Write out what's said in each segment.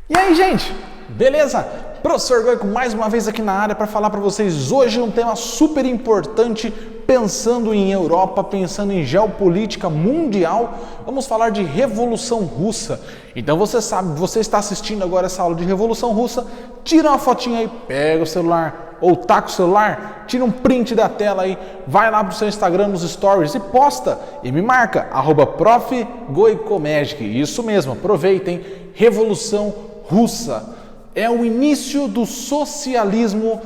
E aí, gente? Beleza? Professor Goico mais uma vez aqui na área para falar para vocês hoje um tema super importante, pensando em Europa, pensando em geopolítica mundial. Vamos falar de Revolução Russa. Então você sabe, você está assistindo agora essa aula de Revolução Russa, tira uma fotinha aí, pega o celular ou taca o celular, tira um print da tela aí, vai lá pro seu Instagram nos stories e posta e me marca, @profgoicomagic. Isso mesmo, aproveitem, Revolução Russa. É o início do socialismo,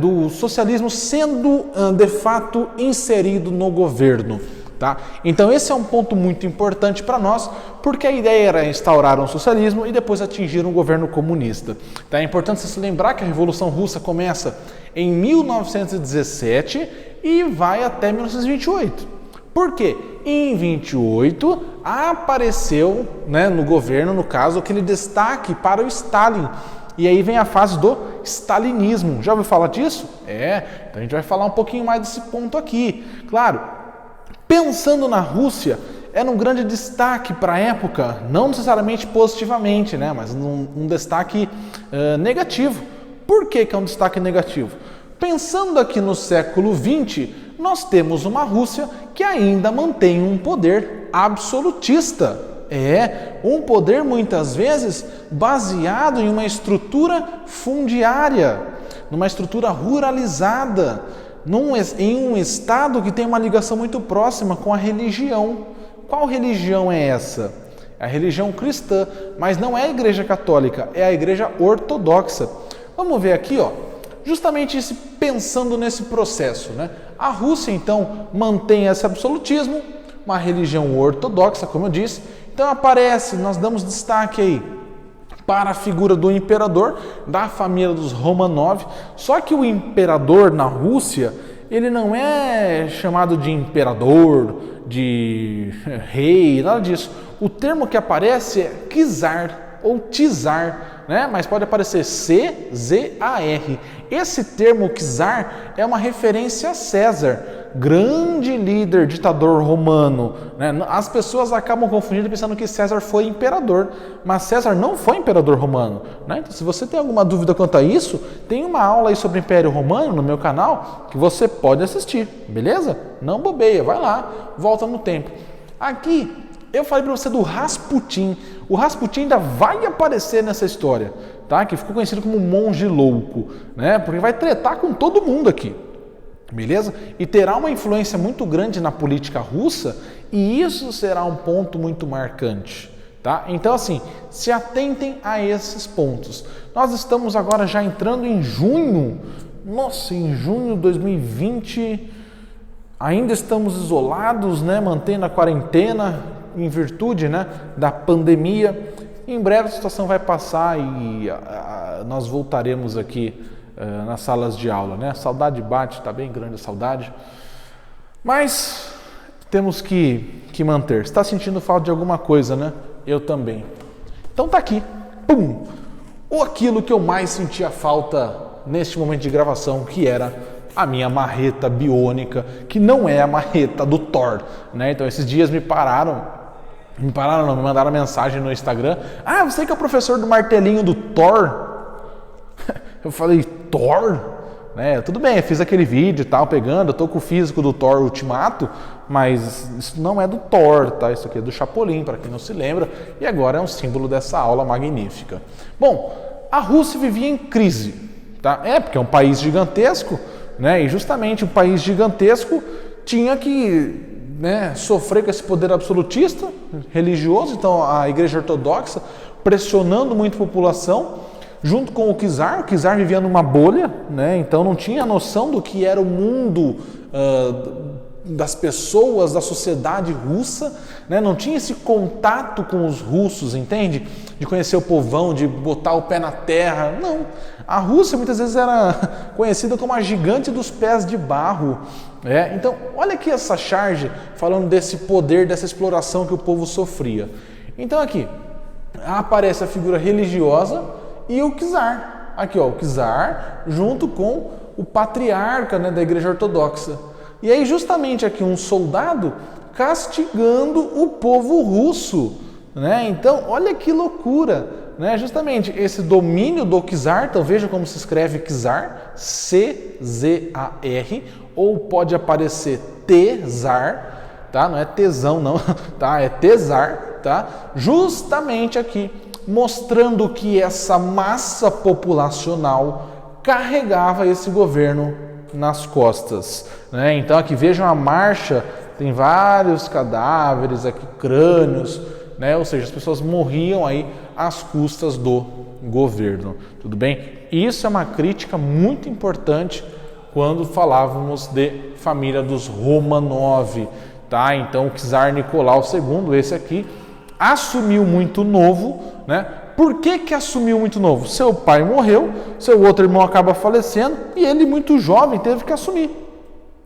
do socialismo sendo de fato inserido no governo. Tá? Então esse é um ponto muito importante para nós, porque a ideia era instaurar um socialismo e depois atingir um governo comunista. Tá? É importante se lembrar que a Revolução Russa começa em 1917 e vai até 1928. Por quê? Em 28 apareceu no governo, no caso, aquele destaque para o Stalin. E aí vem a fase do stalinismo. Já ouviu falar disso? Então a gente vai falar um pouquinho mais desse ponto aqui. Claro, pensando na Rússia, era um grande destaque para a época, não necessariamente positivamente, mas um destaque negativo. Por que é um destaque negativo? Pensando aqui no século XX, nós temos uma Rússia que ainda mantém um poder absolutista. Um poder muitas vezes baseado em uma estrutura fundiária, numa estrutura ruralizada, em um estado que tem uma ligação muito próxima com a religião. Qual religião é essa? É a religião cristã, mas não é a Igreja Católica, é a Igreja Ortodoxa. Vamos ver aqui, justamente pensando nesse processo. A Rússia, então, mantém esse absolutismo, uma religião ortodoxa, como eu disse. Então nós damos destaque aí para a figura do imperador, da família dos Romanov. Só que o imperador na Rússia, ele não é chamado de imperador, de rei, nada disso. O termo que aparece é czar ou czar, mas pode aparecer C-Z-A-R. Esse termo czar é uma referência a César, grande líder, ditador romano. As pessoas acabam confundindo pensando que César foi imperador, mas César não foi imperador romano. Então, se você tem alguma dúvida quanto a isso, tem uma aula aí sobre o Império Romano no meu canal que você pode assistir, beleza? Não bobeia, vai lá, volta no tempo. Aqui eu falei para você do Rasputin. O Rasputin ainda vai aparecer nessa história, tá? Que ficou conhecido como monge louco, porque vai tretar com todo mundo aqui. Beleza? E terá uma influência muito grande na política russa, e isso será um ponto muito marcante. Tá? Então, se atentem a esses pontos. Nós estamos agora já entrando em junho. Nossa, em junho de 2020, ainda estamos isolados, mantendo a quarentena em virtude da pandemia. Em breve a situação vai passar e nós voltaremos aqui nas salas de aula, Saudade bate, está bem grande a saudade, mas temos que manter. Está sentindo falta de alguma coisa, Eu também. Então tá aqui, pum, ou aquilo que eu mais sentia falta neste momento de gravação, que era a minha marreta biônica, que não é a marreta do Thor, Então esses dias me mandaram mensagem no Instagram: você que é o professor do martelinho do Thor? Eu falei, Thor? Tudo bem, eu fiz aquele vídeo e tal, pegando, eu tô com o físico do Thor Ultimato, mas isso não é do Thor, tá? Isso aqui é do Chapolin, para quem não se lembra, e agora é um símbolo dessa aula magnífica. Bom, a Rússia vivia em crise, tá? Porque é um país gigantesco, e justamente um país gigantesco tinha que sofrer com esse poder absolutista religioso, então a Igreja Ortodoxa pressionando muito a população, junto com o czar vivia numa bolha, então não tinha noção do que era o mundo das pessoas, da sociedade russa, não tinha esse contato com os russos, entende? De conhecer o povão, de botar o pé na terra, não. A Rússia muitas vezes era conhecida como a gigante dos pés de barro. Então, olha aqui essa charge falando desse poder, dessa exploração que o povo sofria. Então aqui aparece a figura religiosa e o czar. Aqui, o czar junto com o patriarca da Igreja Ortodoxa. E aí justamente aqui um soldado castigando o povo russo. Então, olha que loucura. né, justamente esse domínio do czar. Então veja como se escreve czar, C-Z-A-R, ou pode aparecer T-zar, tá? Não é tesão não, tá? É T-zar, tá? Justamente aqui mostrando que essa massa populacional carregava esse governo nas costas, né? Então aqui vejam a marcha, tem vários cadáveres aqui, crânios, né? Ou seja, as pessoas morriam aí às custas do governo, tudo bem? Isso é uma crítica muito importante quando falávamos de família dos Romanov, tá? Então o czar Nicolau II, esse aqui, assumiu muito novo, né? Por que assumiu muito novo? Seu pai morreu, seu outro irmão acaba falecendo e ele, muito jovem, teve que assumir,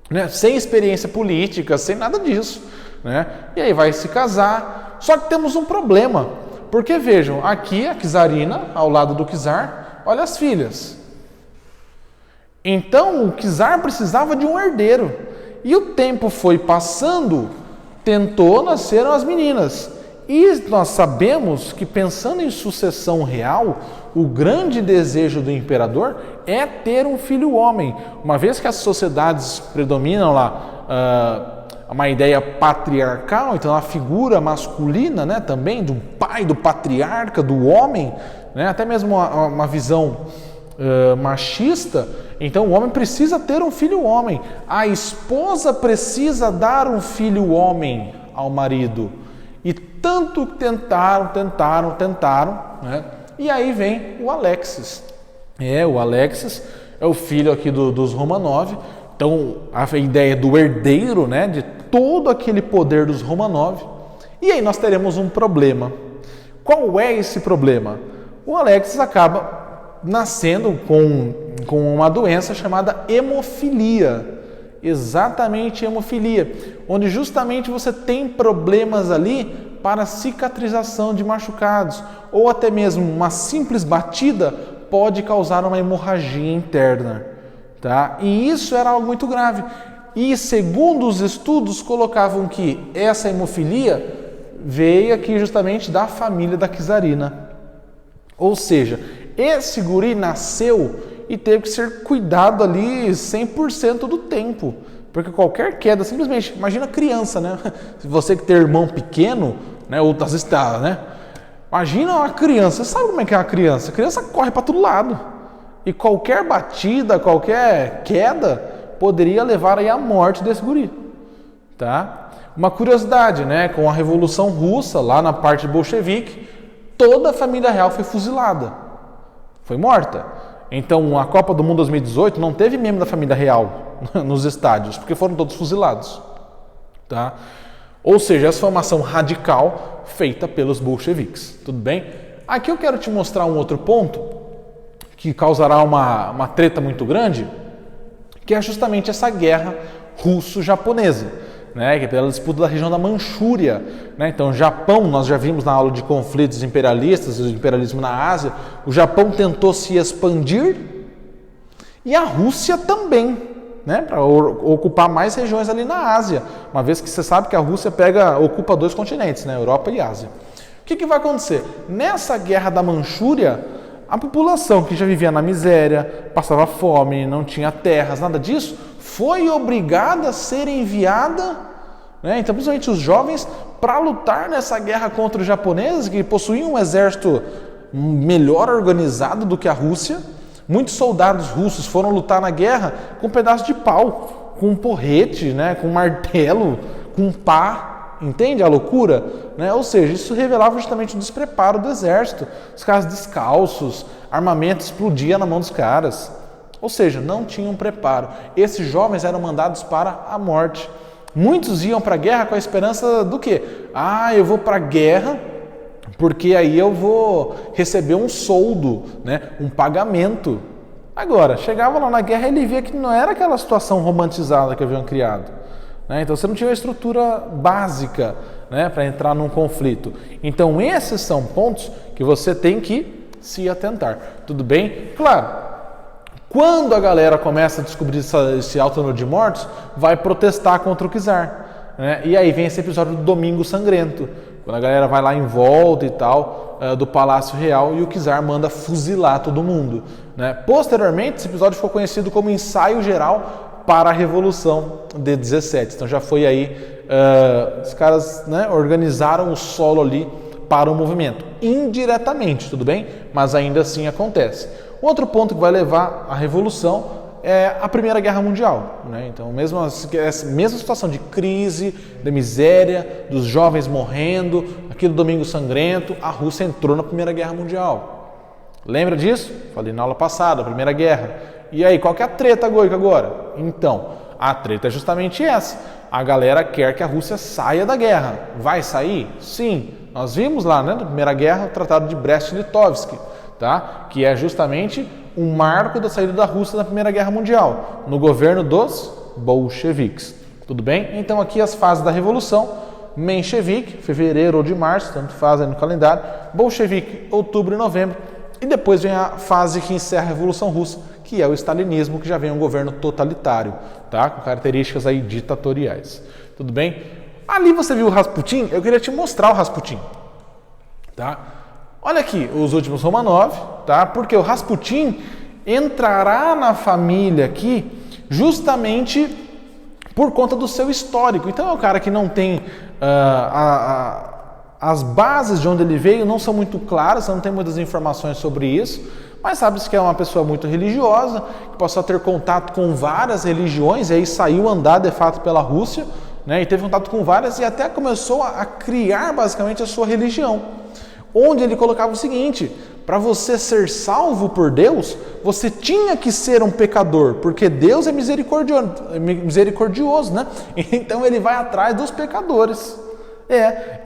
né? Sem experiência política, sem nada disso, né? E aí vai se casar. Só que temos um problema, porque vejam, aqui a czarina, ao lado do czar, olha as filhas. Então o czar precisava de um herdeiro. E o tempo foi passando, nasceram as meninas. E nós sabemos que, pensando em sucessão real, o grande desejo do imperador é ter um filho homem. Uma vez que as sociedades predominam lá uma ideia patriarcal, então a figura masculina, né, também do pai, do patriarca, do homem, né, até mesmo uma visão machista. Então o homem precisa ter um filho homem. A esposa precisa dar um filho homem ao marido. E tanto tentaram, né? E aí vem o Alexis. O Alexis é o filho aqui dos Romanov. Então, a ideia do herdeiro, né, de todo aquele poder dos Romanov. E aí nós teremos um problema. Qual é esse problema? O Alexis acaba nascendo com uma doença chamada hemofilia. Exatamente, hemofilia, onde justamente você tem problemas ali para cicatrização de machucados, ou até mesmo uma simples batida pode causar uma hemorragia interna, tá? E isso era algo muito grave. E segundo os estudos colocavam que essa hemofilia veio aqui justamente da família da czarina. Ou seja, esse guri nasceu e teve que ser cuidado ali 100% do tempo, porque qualquer queda, simplesmente, imagina criança, né? Se você que tem irmão pequeno, né, ou às vezes tá, né? Imagina uma criança, você sabe como é que é uma criança? A criança corre para todo lado, e qualquer batida, qualquer queda, poderia levar aí à morte desse guri, tá? Uma curiosidade, né? Com a Revolução Russa, lá na parte bolchevique, toda a família real foi fuzilada, foi morta. Então, a Copa do Mundo 2018 não teve membro da família real nos estádios, porque foram todos fuzilados, tá? Ou seja, essa foi uma ação radical feita pelos bolcheviques, tudo bem? Aqui eu quero te mostrar um outro ponto que causará uma treta muito grande, que é justamente essa guerra russo-japonesa, né, que é pela disputa da região da Manchúria, né? Então, o Japão, nós já vimos na aula de conflitos imperialistas, o imperialismo na Ásia, o Japão tentou se expandir e a Rússia também, né, para ocupar mais regiões ali na Ásia, uma vez que você sabe que a Rússia ocupa 2 continentes, né, Europa e Ásia. O que vai acontecer? Nessa guerra da Manchúria, a população que já vivia na miséria, passava fome, não tinha terras, nada disso, foi obrigada a ser enviada, né? Então, principalmente os jovens, para lutar nessa guerra contra os japoneses, que possuíam um exército melhor organizado do que a Rússia. Muitos soldados russos foram lutar na guerra com um pedaço de pau, com um porrete, né? Com um martelo, com um pá. Entende a loucura? Né? Ou seja, isso revelava justamente o despreparo do exército. Os caras descalços, armamento explodia na mão dos caras. Ou seja, não tinham preparo. Esses jovens eram mandados para a morte. Muitos iam para a guerra com a esperança do quê? Eu vou para a guerra porque aí eu vou receber um soldo, né? Um pagamento. Agora, chegava lá na guerra e ele via que não era aquela situação romantizada que haviam criado, né? Então você não tinha uma estrutura básica, né, para entrar num conflito. Então esses são pontos que você tem que se atentar. Tudo bem? Claro. Quando a galera começa a descobrir esse alto número de mortos, vai protestar contra o czar, né? E aí vem esse episódio do Domingo Sangrento, quando a galera vai lá em volta e tal do Palácio Real e o czar manda fuzilar todo mundo, né? Posteriormente, esse episódio ficou conhecido como ensaio geral para a Revolução de 17. Então já foi aí, os caras, né, organizaram o solo ali para o movimento, indiretamente, tudo bem? Mas ainda assim acontece. Outro ponto que vai levar à Revolução é a Primeira Guerra Mundial, né? Então, essa mesma situação de crise, de miséria, dos jovens morrendo, aquele domingo sangrento, a Rússia entrou na Primeira Guerra Mundial. Lembra disso? Falei na aula passada, a Primeira Guerra. E aí, qual que é a treta, Goico, agora? Então, a treta é justamente essa. A galera quer que a Rússia saia da guerra. Vai sair? Sim. Nós vimos lá, né, na Primeira Guerra, o Tratado de Brest-Litovsk, tá? Que é justamente um marco da saída da Rússia da Primeira Guerra Mundial, no governo dos bolcheviques. Tudo bem? Então aqui as fases da Revolução: menchevique, fevereiro ou de março, tanto faz aí no calendário; bolchevique, outubro e novembro; e depois vem a fase que encerra a Revolução Russa, que é o stalinismo, que já vem um governo totalitário, tá? Com características aí ditatoriais. Tudo bem? Ali você viu o Rasputin, eu queria te mostrar o Rasputin, tá? Olha aqui, os últimos Romanov, tá? Porque o Rasputin entrará na família aqui justamente por conta do seu histórico. Então é um cara que não tem as bases de onde ele veio não são muito claras, não tem muitas informações sobre isso, mas sabe-se que é uma pessoa muito religiosa, que passou a ter contato com várias religiões, e aí saiu andar de fato pela Rússia, né? E teve contato com várias e até começou a criar basicamente a sua religião, onde ele colocava o seguinte: para você ser salvo por Deus, você tinha que ser um pecador, porque Deus é misericordioso, né? Então ele vai atrás dos pecadores.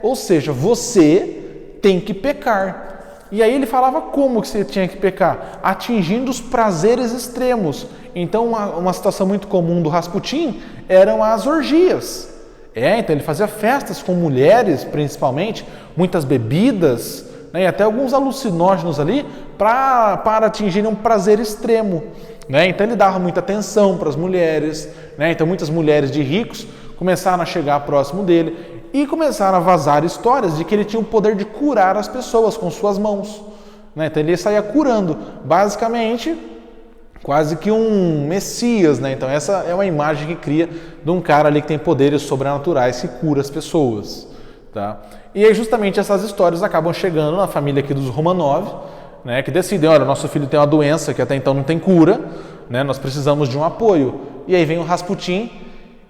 Ou seja, você tem que pecar. E aí ele falava como que você tinha que pecar? Atingindo os prazeres extremos. Então uma situação muito comum do Rasputin eram as orgias. Então ele fazia festas com mulheres, principalmente, muitas bebidas, né, e até alguns alucinógenos ali, para atingir um prazer extremo, né? Então ele dava muita atenção para as mulheres, né? Então muitas mulheres de ricos começaram a chegar próximo dele e começaram a vazar histórias de que ele tinha o poder de curar as pessoas com suas mãos, né? Então ele saía curando, basicamente quase que um messias, né? Então essa é uma imagem que cria de um cara ali que tem poderes sobrenaturais, que cura as pessoas, tá? E aí justamente essas histórias acabam chegando na família aqui dos Romanov, né? Que decidem: olha, nosso filho tem uma doença que até então não tem cura, né? Nós precisamos de um apoio. E aí vem o Rasputin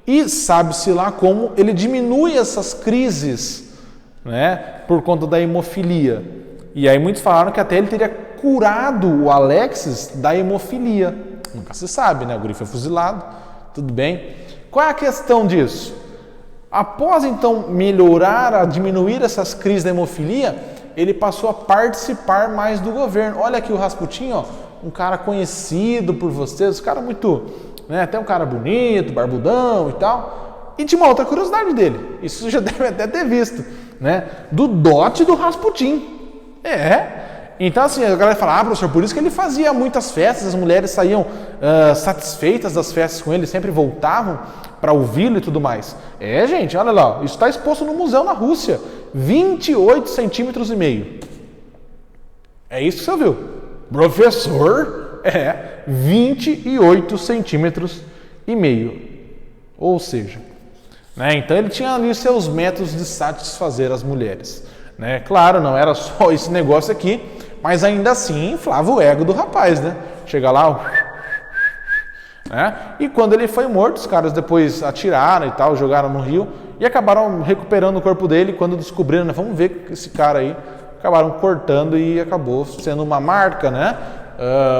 e sabe-se lá como ele diminui essas crises, né? Por conta da hemofilia. E aí muitos falaram que até ele teria curado o Alexis da hemofilia. Nunca se sabe, né? O guri foi fuzilado, tudo bem. Qual é a questão disso? Após então melhorar, diminuir essas crises da hemofilia, ele passou a participar mais do governo. Olha aqui o Rasputin, ó, um cara conhecido por vocês, um cara muito, né, até um cara bonito, barbudão e tal. E tinha uma outra curiosidade dele, isso você já deve até ter visto, né? Do dote do Rasputin. Então assim, a galera fala: professor, por isso que ele fazia muitas festas, as mulheres saíam satisfeitas das festas com ele, sempre voltavam para ouvi-lo e tudo mais. Gente, olha lá, isso está exposto no museu na Rússia, 28 centímetros e meio. É isso que você viu? Professor, 28 centímetros e meio. Ou seja, né, então ele tinha ali seus métodos de satisfazer as mulheres, né? Claro, não era só esse negócio aqui, mas ainda assim inflava o ego do rapaz, né? Chega lá, né? E quando ele foi morto, os caras depois atiraram e tal, jogaram no rio e acabaram recuperando o corpo dele. Quando descobriram, né, vamos ver esse cara aí, acabaram cortando e acabou sendo uma marca, né?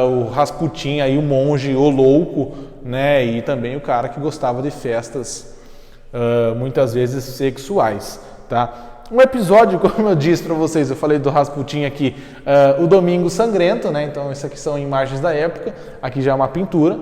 O Rasputin aí, o monge, o louco, né? E também o cara que gostava de festas muitas vezes sexuais, tá? Um episódio, como eu disse para vocês, eu falei do Rasputin aqui, o Domingo Sangrento, né? Então isso aqui são imagens da época, aqui já é uma pintura,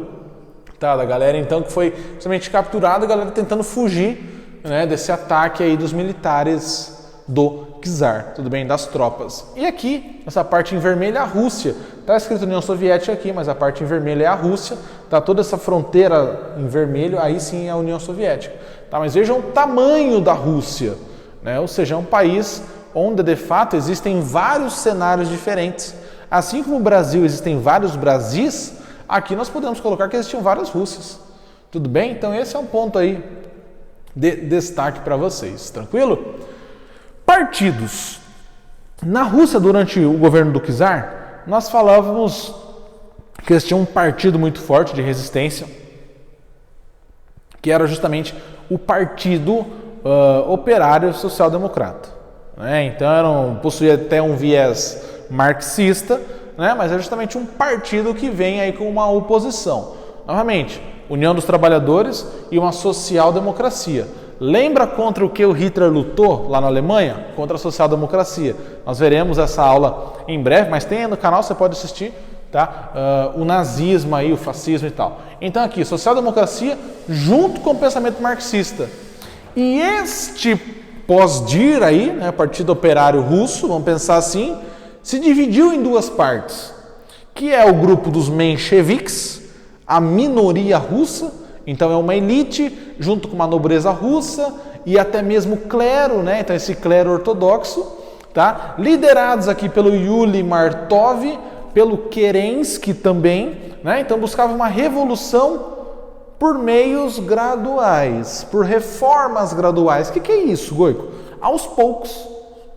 tá? Da galera então que foi justamente capturada, a galera tentando fugir, né, desse ataque aí dos militares do czar, tudo bem? Das tropas. E aqui, essa parte em vermelho é a Rússia. Tá escrito União Soviética aqui, mas a parte em vermelho é a Rússia. Tá toda essa fronteira em vermelho, aí sim é a União Soviética. Tá? Mas vejam o tamanho da Rússia, né? Ou seja, é um país onde de fato existem vários cenários diferentes. Assim como no Brasil existem vários Brasis, aqui nós podemos colocar que existiam várias Rússias. Tudo bem? Então esse é um ponto aí de destaque para vocês, tranquilo? Partidos. Na Rússia, durante o governo do czar, nós falávamos que existia um partido muito forte de resistência, que era justamente o Partido Operário Social-Democrata. Né? Então possuía até um viés marxista, né? Mas é justamente um partido que vem aí com uma oposição. Novamente, União dos Trabalhadores e uma social-democracia. Lembra contra o que o Hitler lutou lá na Alemanha? Contra a social-democracia. Nós veremos essa aula em breve, mas tem no canal, você pode assistir, tá? O nazismo aí, o fascismo e tal. Então aqui, social-democracia junto com o pensamento marxista. E este pós-dir aí, né, Partido Operário Russo, vamos pensar assim, se dividiu em duas partes, que é o grupo dos mencheviques, a minoria russa, então é uma elite junto com uma nobreza russa e até mesmo clero, né? Então esse clero ortodoxo, tá? Liderados aqui pelo Yuli Martov, pelo Kerensky também, né? Então buscava uma revolução por meios graduais, por reformas graduais. O que é isso, Goico? Aos poucos,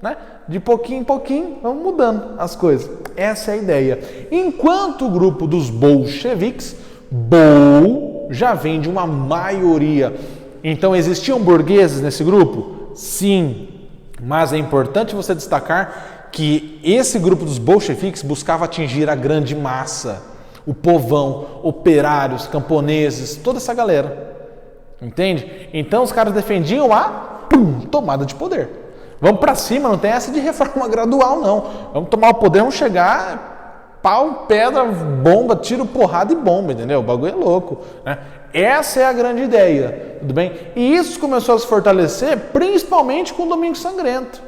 né? De pouquinho em pouquinho, vamos mudando as coisas. Essa é a ideia. Enquanto o grupo dos bolcheviques, Bol já vem de uma maioria. Então, existiam burgueses nesse grupo? Sim. Mas é importante você destacar que esse grupo dos bolcheviques buscava atingir a grande massa. O povão, operários, camponeses, toda essa galera. Entende? Então, os caras defendiam a tomada de poder. Vamos para cima, não tem essa de reforma gradual, não. Vamos tomar o poder, vamos chegar, pau, pedra, bomba, tiro, porrada e bomba, entendeu? O bagulho é louco, né? Essa é a grande ideia, tudo bem? E isso começou a se fortalecer principalmente com o Domingo Sangrento.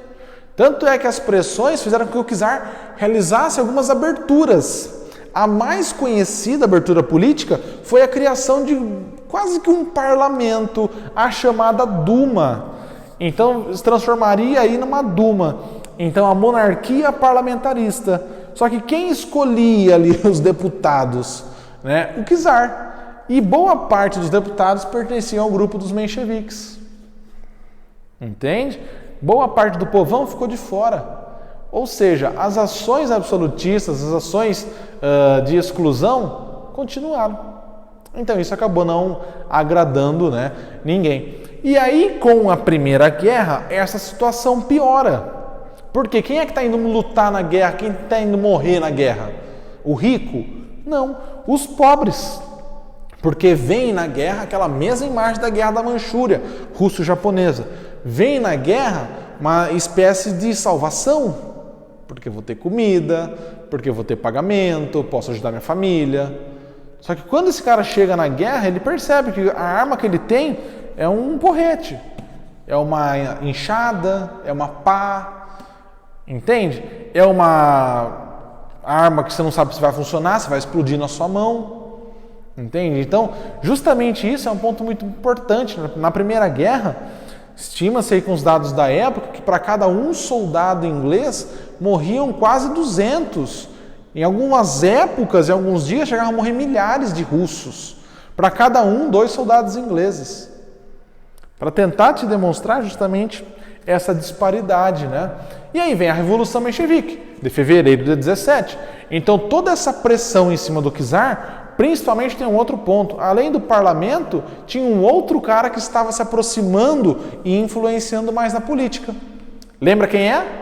Tanto é que as pressões fizeram com que o czar realizasse algumas aberturas. A mais conhecida abertura política foi a criação de quase que um parlamento, a chamada Duma. Então, se transformaria aí numa Duma. Então, a monarquia parlamentarista. Só que quem escolhia ali os deputados? Né? O czar. E boa parte dos deputados pertenciam ao grupo dos mencheviques. Entende? Boa parte do povão ficou de fora. Ou seja, as ações absolutistas, as ações de exclusão continuaram. Então, isso acabou não agradando, né, ninguém. E aí, com a Primeira Guerra, essa situação piora. Porque quem é que está indo lutar na guerra? Quem está indo morrer na guerra? O rico? Não, os pobres. Porque vem na guerra aquela mesma imagem da Guerra da Manchúria, russo-japonesa. Vem na guerra uma espécie de salvação. Porque vou ter comida, porque vou ter pagamento, posso ajudar minha família. Só que quando esse cara chega na guerra, ele percebe que a arma que ele tem é um porrete, é uma enxada, é uma pá, entende? É uma arma que você não sabe se vai funcionar, se vai explodir na sua mão, entende? Então, justamente isso é um ponto muito importante. Na Primeira Guerra, estima-se aí com os dados da época que para cada um soldado inglês morriam quase 200. Em algumas épocas, em alguns dias, chegavam a morrer milhares de russos. Para cada um, 2 soldados ingleses. Para tentar te demonstrar justamente essa disparidade, né? E aí vem a Revolução Menchevique, de fevereiro de 17. Então, toda essa pressão em cima do czar, principalmente tem um outro ponto. Além do parlamento, tinha um outro cara que estava se aproximando e influenciando mais na política. Lembra quem é?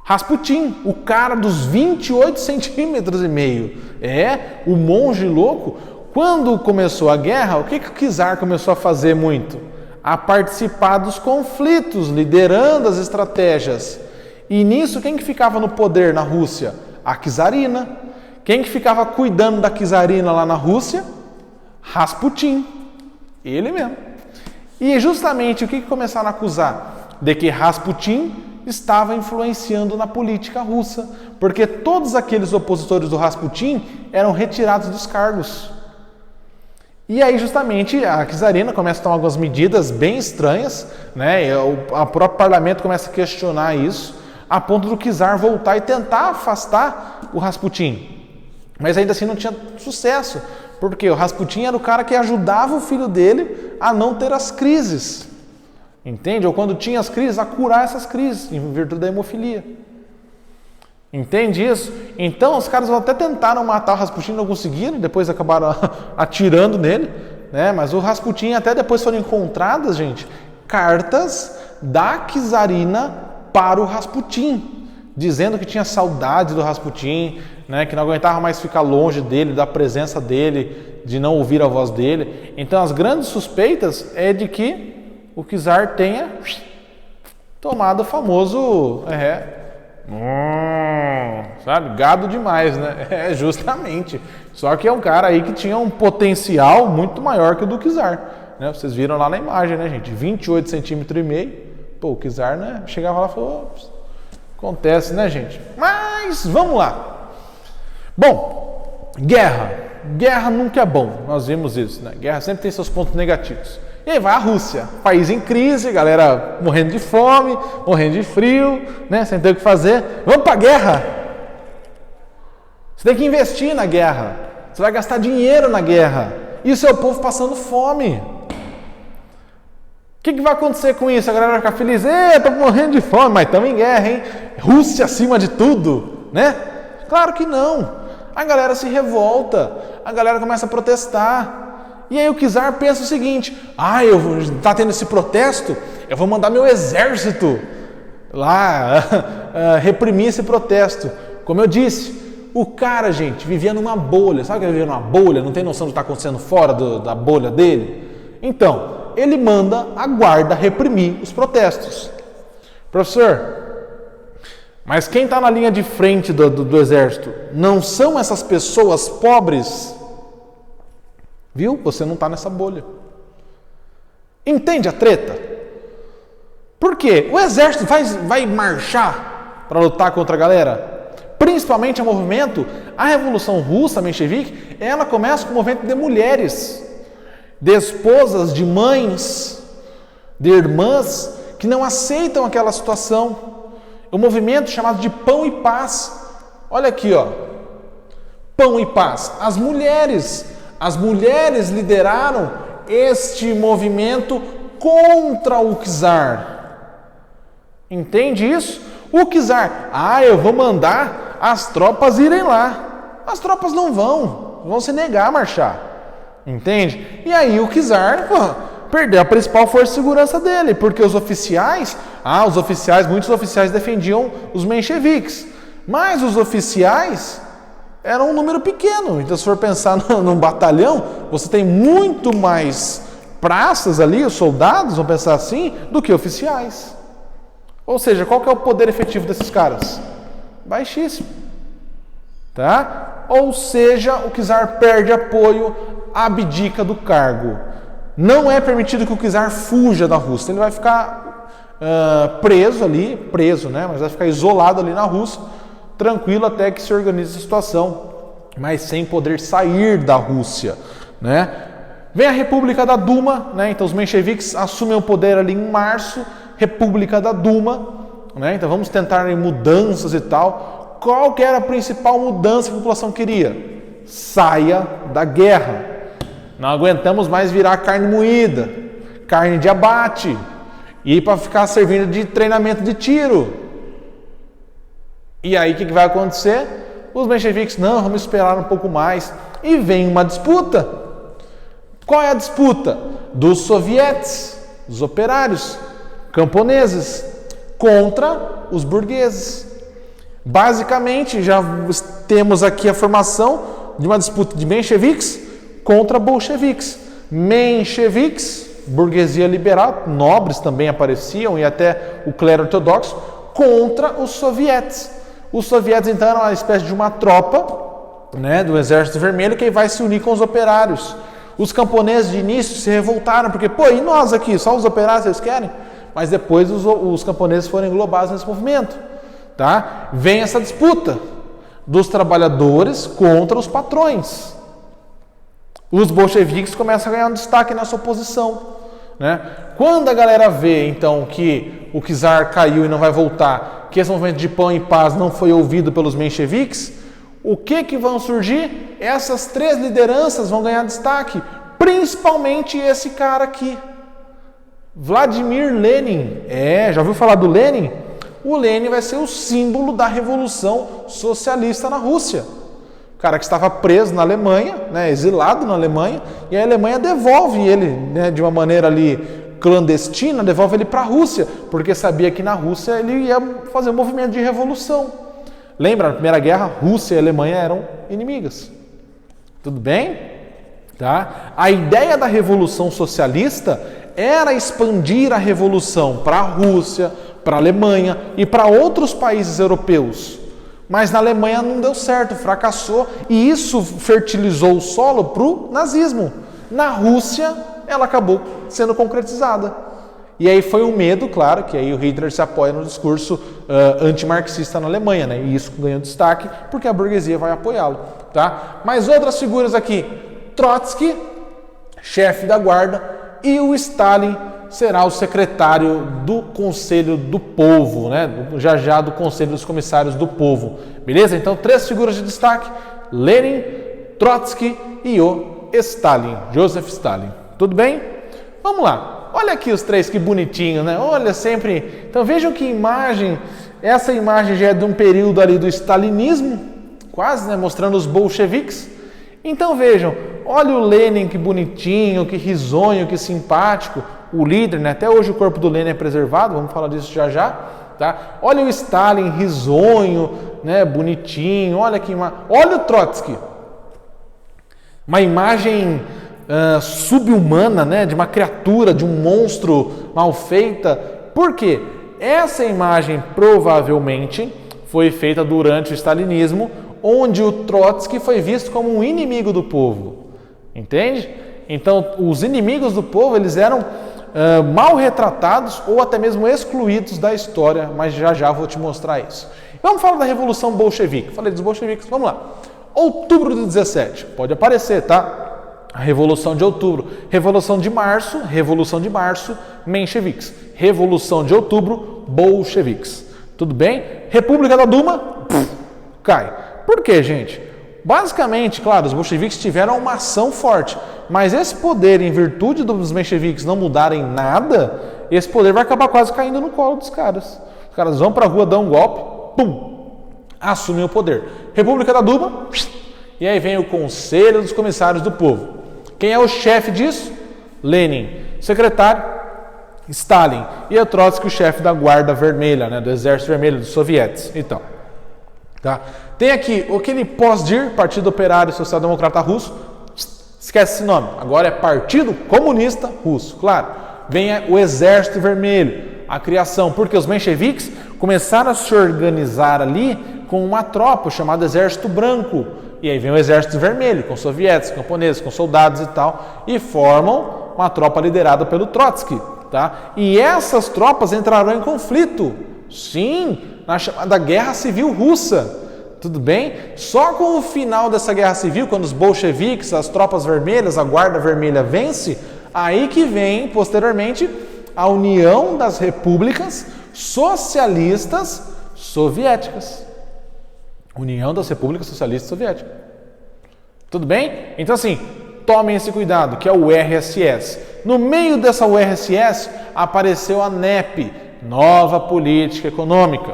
Rasputin, o cara dos 28 centímetros e meio. É, o monge louco. Quando começou a guerra, o que o czar começou a fazer muito? A participar dos conflitos, liderando as estratégias. E nisso, quem que ficava no poder na Rússia? A czarina. Quem que ficava cuidando da czarina lá na Rússia? Rasputin. Ele mesmo. E justamente o que começaram a acusar? De que Rasputin estava influenciando na política russa. Porque todos aqueles opositores do Rasputin eram retirados dos cargos. E aí justamente a czarina começa a tomar algumas medidas bem estranhas, né? E o próprio parlamento começa a questionar isso, a ponto do czar voltar e tentar afastar o Rasputin. Mas ainda assim não tinha sucesso, porque o Rasputin era o cara que ajudava o filho dele a não ter as crises. Entende? Ou quando tinha as crises, a curar essas crises, em virtude da hemofilia. Entende isso? Então os caras até tentaram matar o Rasputin, não conseguiram, depois acabaram atirando nele, né? Mas o Rasputin, até depois foram encontradas, gente, cartas da czarina para o Rasputin, dizendo que tinha saudade do Rasputin, né? Que não aguentava mais ficar longe dele, da presença dele, de não ouvir a voz dele. Então as grandes suspeitas é de que o czar tenha tomado o famoso... sabe, gado demais, né? É, justamente. Só que é um cara aí que tinha um potencial muito maior que o do czar, né? Vocês viram lá na imagem, né, gente? 28 centímetros e meio. Pô, o czar, né? Chegava lá e falou, acontece, né, gente? Mas, vamos lá. Bom, guerra. Guerra nunca é bom, nós vimos isso, né? Guerra sempre tem seus pontos negativos. E aí vai a Rússia, país em crise, galera morrendo de fome, morrendo de frio, né? Sem ter o que fazer. Vamos para a guerra! Você tem que investir na guerra. Você vai gastar dinheiro na guerra. E o seu povo passando fome. O que vai acontecer com isso? A galera vai ficar feliz. Estou morrendo de fome, mas estamos em guerra, hein? Rússia acima de tudo, né? Claro que não. A galera se revolta. A galera começa a protestar. E aí o czar pensa o seguinte, tá tendo esse protesto, eu vou mandar meu exército lá reprimir esse protesto. Como eu disse, o cara, gente, vivia numa bolha. Sabe que ele vivia numa bolha? Não tem noção do que está acontecendo fora da bolha dele? Então, ele manda a guarda reprimir os protestos. Professor, mas quem está na linha de frente do exército não são essas pessoas pobres? Viu? Você não está nessa bolha. Entende a treta? Por quê? O exército vai marchar para lutar contra a galera? Principalmente o movimento, a Revolução Russa, menchevique, ela começa com o movimento de mulheres, de esposas, de mães, de irmãs, que não aceitam aquela situação. O movimento chamado de Pão e Paz. Olha aqui, ó. Pão e Paz. As mulheres lideraram este movimento contra o czar. Entende isso? O czar, eu vou mandar as tropas irem lá. As tropas não vão se negar a marchar. Entende? E aí o czar perdeu a principal força de segurança dele, porque os oficiais, muitos oficiais defendiam os mencheviques, mas os oficiais era um número pequeno. Então, se for pensar num batalhão, você tem muito mais praças ali, os soldados, vão pensar assim, do que oficiais. Ou seja, qual que é o poder efetivo desses caras? Baixíssimo. Tá? Ou seja, o czar perde apoio, abdica do cargo. Não é permitido que o czar fuja da Rússia. Ele vai ficar preso, né? Mas vai ficar isolado ali na Rússia, tranquilo até que se organize a situação, mas sem poder sair da Rússia, né? Vem a República da Duma, né? Então os mencheviques assumem o poder ali em março, República da Duma, né? Então vamos tentar mudanças e tal. Qual que era a principal mudança que a população queria? Saia da guerra. Não aguentamos mais virar carne moída, carne de abate, e para ficar servindo de treinamento de tiro. E aí o que vai acontecer? Os mencheviques, vamos esperar um pouco mais. E vem uma disputa. Qual é a disputa? Dos sovietes, dos operários, camponeses, contra os burgueses. Basicamente, já temos aqui a formação de uma disputa de mencheviques contra bolcheviques. Mencheviques, burguesia liberal, nobres também apareciam, e até o clero ortodoxo, contra os sovietes. Os sovietes, então, eram uma espécie de uma tropa, né, do Exército Vermelho, que vai se unir com os operários. Os camponeses de início se revoltaram, porque, e nós aqui, só os operários vocês querem? Mas depois os camponeses foram englobados nesse movimento. Tá? Vem essa disputa dos trabalhadores contra os patrões. os bolcheviques começam a ganhar um destaque nessa oposição, né? Quando a galera vê, então, que o czar caiu e não vai voltar, que esse movimento de pão e paz não foi ouvido pelos mencheviques, o que vão surgir? Essas 3 lideranças vão ganhar destaque, principalmente esse cara aqui, Vladimir Lenin. Já ouviu falar do Lenin? O Lenin vai ser o símbolo da Revolução Socialista na Rússia. O cara que estava preso na Alemanha, né, exilado na Alemanha, e a Alemanha devolve ele, né, de uma maneira ali clandestina, devolve ele para a Rússia, porque sabia que na Rússia ele ia fazer um movimento de revolução. Lembra, na Primeira Guerra, Rússia e Alemanha eram inimigas. Tudo bem? Tá? A ideia da Revolução Socialista era expandir a revolução para a Rússia, para a Alemanha e para outros países europeus. Mas na Alemanha não deu certo, fracassou, e isso fertilizou o solo para o nazismo. Na Rússia, ela acabou sendo concretizada. E aí foi um medo, claro, que aí o Hitler se apoia no discurso antimarxista na Alemanha, né? E isso ganhou destaque porque a burguesia vai apoiá-lo, tá? Mas outras figuras aqui, Trotsky, chefe da guarda, e o Stalin será o secretário do Conselho do Povo, né? Já do Conselho dos Comissários do Povo, beleza? Então 3 figuras de destaque, Lenin, Trotsky e o Stalin, Joseph Stalin. Tudo bem? Vamos lá. Olha aqui os 3, que bonitinho, né? Olha, sempre... Então vejam que imagem, essa imagem já é de um período ali do stalinismo, quase, né? Mostrando os bolcheviques. Então vejam, olha o Lenin, que bonitinho, que risonho, que simpático, o líder, né? Até hoje o corpo do Lenin é preservado, vamos falar disso já, tá? Olha o Stalin, risonho, né? Bonitinho, olha que imagem. Olha o Trotsky, uma imagem subhumana, né, de uma criatura, de um monstro mal feita. Por quê? Essa imagem provavelmente foi feita durante o stalinismo, onde o Trotsky foi visto como um inimigo do povo. Entende? Então, os inimigos do povo, eles eram mal retratados ou até mesmo excluídos da história, mas já vou te mostrar isso. Vamos falar da Revolução Bolchevique. Falei dos bolcheviques, vamos lá. Outubro de 17, pode aparecer, tá? A Revolução de Outubro, Revolução de Março, mencheviques. Revolução de Outubro, bolcheviques. Tudo bem? República da Duma, cai. Por quê, gente? Basicamente, claro, os bolcheviques tiveram uma ação forte, mas esse poder, em virtude dos mencheviques não mudarem nada, esse poder vai acabar quase caindo no colo dos caras. Os caras vão para a rua, dão um golpe, pum, assumem o poder. República da Duma, e aí vem o Conselho dos Comissários do Povo. Quem é o chefe disso? Lenin. Secretário? Stalin. E o Trotsky, o chefe da Guarda Vermelha, né, do Exército Vermelho, dos sovietes. Então, tá? Tem aqui aquele POSDIR, Partido Operário Social Democrata Russo. Esquece esse nome. Agora é Partido Comunista Russo. Claro. Vem o Exército Vermelho, a criação, porque os mencheviques começaram a se organizar ali com uma tropa chamada Exército Branco. E aí vem o Exército Vermelho, com sovietes, camponeses, com soldados e tal, e formam uma tropa liderada pelo Trotsky, tá? E essas tropas entrarão em conflito, sim, na chamada Guerra Civil Russa, tudo bem? Só com o final dessa Guerra Civil, quando os bolcheviques, as tropas vermelhas, a Guarda Vermelha vence, aí que vem, posteriormente, a União das Repúblicas Socialistas Soviéticas. União das Repúblicas Socialistas Soviéticas. Tudo bem? Então assim, tomem esse cuidado, que é o URSS. No meio dessa URSS apareceu a NEP, Nova Política Econômica.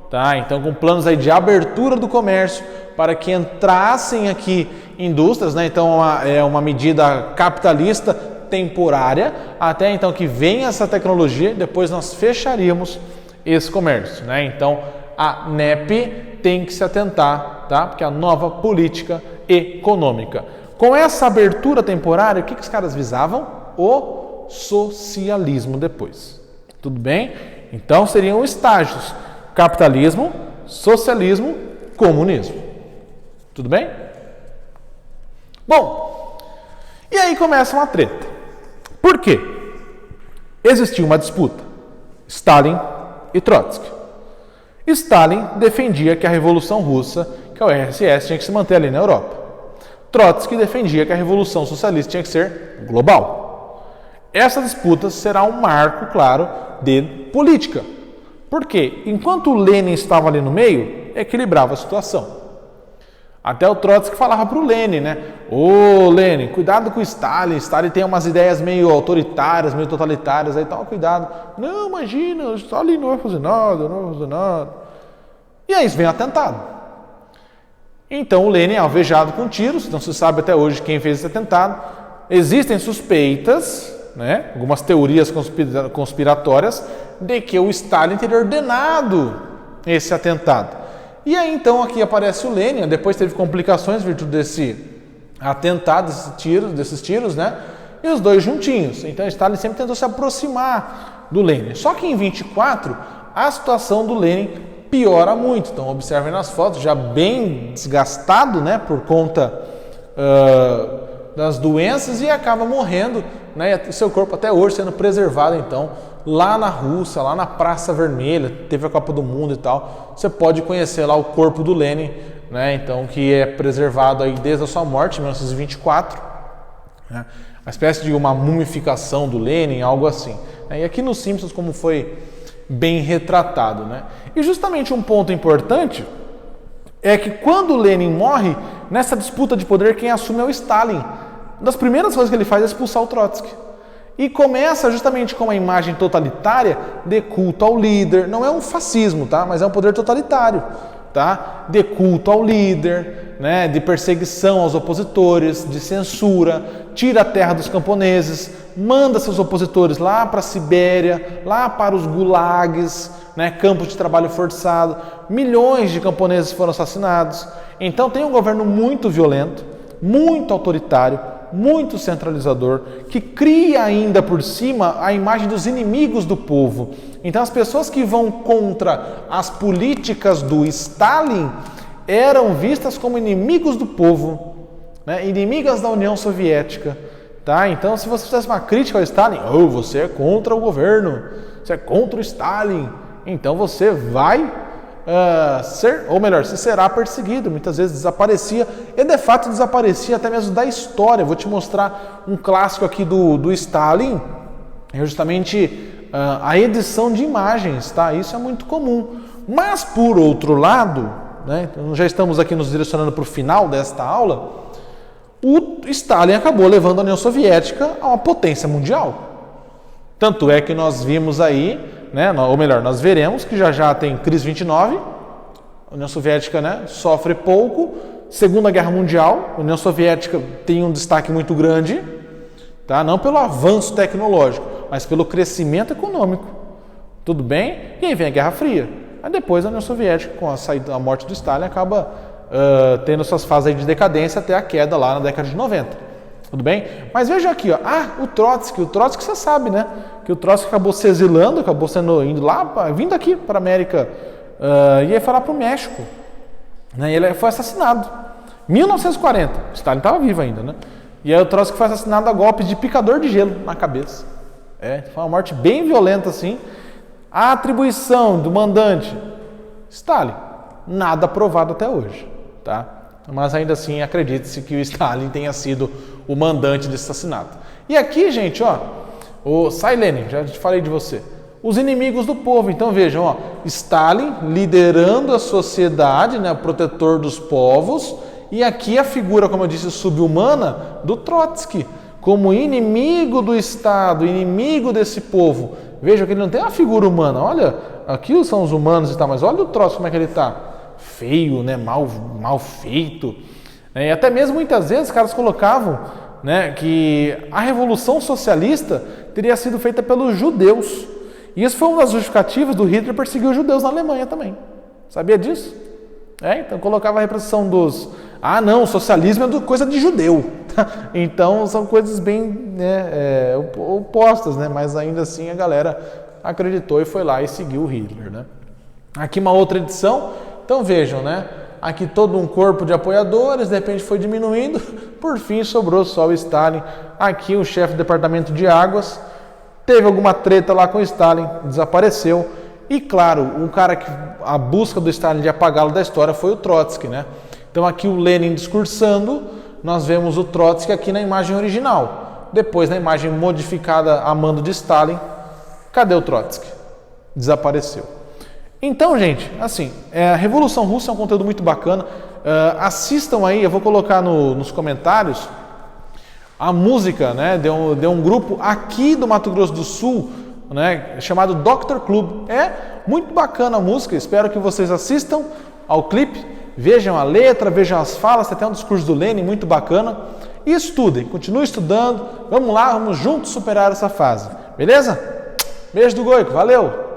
Tá? Então com planos aí de abertura do comércio para que entrassem aqui indústrias, né? Então é uma medida capitalista temporária, até então que venha essa tecnologia, depois nós fecharíamos esse comércio, né? Então a NEP tem que se atentar, tá? Porque é a nova política econômica. Com essa abertura temporária, o que os caras visavam? O socialismo depois. Tudo bem? Então seriam estágios: capitalismo, socialismo, comunismo. Tudo bem? Bom, e aí começa uma treta. Por quê? Existia uma disputa: Stalin e Trotsky. Stalin defendia que a Revolução Russa, que a URSS, tinha que se manter ali na Europa. Trotsky defendia que a Revolução Socialista tinha que ser global. Essa disputa será um marco, claro, de política. Por quê? Enquanto o Lenin estava ali no meio, equilibrava a situação. Até o Trotsky falava para o Lenin, né? Ô Lenin, cuidado com o Stalin. Stalin tem umas ideias meio autoritárias, meio totalitárias, aí toma cuidado. Não, imagina, o Stalin não vai fazer nada, não vai fazer nada. E aí vem o atentado. Então o Lenin é alvejado com tiros, não se sabe até hoje quem fez esse atentado. Existem suspeitas, né? Algumas teorias conspiratórias, de que o Stalin teria ordenado esse atentado. E aí então aqui aparece o Lenin, depois teve complicações em virtude desse atentado, desses tiros, né? E os dois juntinhos. Então Stalin sempre tentou se aproximar do Lenin. Só que em 24 a situação do Lenin piora muito. Então observem nas fotos, já bem desgastado, né? Por conta das doenças e acaba morrendo, né? E seu corpo até hoje sendo preservado então lá na Rússia, lá na Praça Vermelha, teve a Copa do Mundo e tal, você pode conhecer lá o corpo do Lenin, né? Então, que é preservado aí desde a sua morte, em 1924, né? Uma espécie de uma mumificação do Lenin, algo assim. E aqui nos Simpsons, como foi bem retratado, né? E justamente um ponto importante é que quando o Lenin morre, nessa disputa de poder, quem assume é o Stalin. Uma das primeiras coisas que ele faz é expulsar o Trotsky. E começa justamente com uma imagem totalitária de culto ao líder. Não é um fascismo, tá? Mas é um poder totalitário, tá? De culto ao líder, né? De perseguição aos opositores, de censura, tira a terra dos camponeses, manda seus opositores lá para a Sibéria, lá para os gulags, né? Campos de trabalho forçado. Milhões de camponeses foram assassinados. Então tem um governo muito violento, muito autoritário, muito centralizador, que cria ainda por cima a imagem dos inimigos do povo. Então as pessoas que vão contra as políticas do Stalin eram vistas como inimigos do povo, né? Inimigas da União Soviética. Tá? Então se você fizesse uma crítica ao Stalin, você é contra o governo, você é contra o Stalin, então você vai você será perseguido, muitas vezes desaparecia, e de fato desaparecia até mesmo da história. Vou te mostrar um clássico aqui do Stalin, é justamente a edição de imagens, tá? Isso é muito comum. Mas por outro lado, né, então já estamos aqui nos direcionando para o final desta aula, o Stalin acabou levando a União Soviética a uma potência mundial. Tanto é que nós vimos aí, né, ou melhor, nós veremos que já tem crise 29, a União Soviética, né, sofre pouco, Segunda Guerra Mundial, a União Soviética tem um destaque muito grande, tá? Não pelo avanço tecnológico, mas pelo crescimento econômico. Tudo bem? E aí vem a Guerra Fria. Aí depois a União Soviética, com a morte do Stalin, acaba tendo suas fases aí de decadência até a queda lá na década de 90. Tudo bem? Mas veja aqui, ó. O Trotsky você sabe, né? Que o Trotsky acabou se exilando, acabou vindo aqui para a América, e ia falar para o México. Né? E ele foi assassinado. 1940, Stalin estava vivo ainda, né? E aí o Trotsky foi assassinado a golpe de picador de gelo na cabeça. Foi uma morte bem violenta assim. A atribuição do mandante, Stalin, nada provado até hoje, tá? Mas ainda assim acredite-se que o Stalin tenha sido o mandante desse assassinato. E aqui, gente, ó, o Lenin, já te falei de você, os inimigos do povo. Então vejam, ó, Stalin liderando a sociedade, né, protetor dos povos, e aqui a figura, como eu disse, subhumana do Trotsky, como inimigo do Estado, inimigo desse povo. Vejam que ele não tem uma figura humana. Olha, aqui são os humanos e tal, mas olha o Trotsky como é que ele está. Feio, né, mal feito. E até mesmo muitas vezes os caras colocavam, né, que a Revolução Socialista teria sido feita pelos judeus. E isso foi uma das justificativas do Hitler perseguir os judeus na Alemanha também. Sabia disso? Então colocava a repressão dos... não, o socialismo é coisa de judeu. Então são coisas bem, né, opostas, né? Mas ainda assim a galera acreditou e foi lá e seguiu o Hitler, né? Aqui uma outra edição. Então vejam, né? Aqui todo um corpo de apoiadores, de repente foi diminuindo, por fim sobrou só o Stalin. Aqui o chefe do departamento de águas, teve alguma treta lá com o Stalin, desapareceu. E claro, a busca do Stalin de apagá-lo da história foi o Trotsky, né? Então aqui o Lenin discursando, nós vemos o Trotsky aqui na imagem original. Depois, na imagem modificada a mando de Stalin, cadê o Trotsky? Desapareceu. Então, gente, assim, a Revolução Russa é um conteúdo muito bacana. Assistam aí, eu vou colocar nos comentários a música, né, de um grupo aqui do Mato Grosso do Sul, né, chamado Dr. Club. É muito bacana a música, espero que vocês assistam ao clipe, vejam a letra, vejam as falas, tem até um discurso do Lenin muito bacana. E estudem, continuem estudando, vamos lá, vamos juntos superar essa fase, beleza? Beijo do Goico, valeu!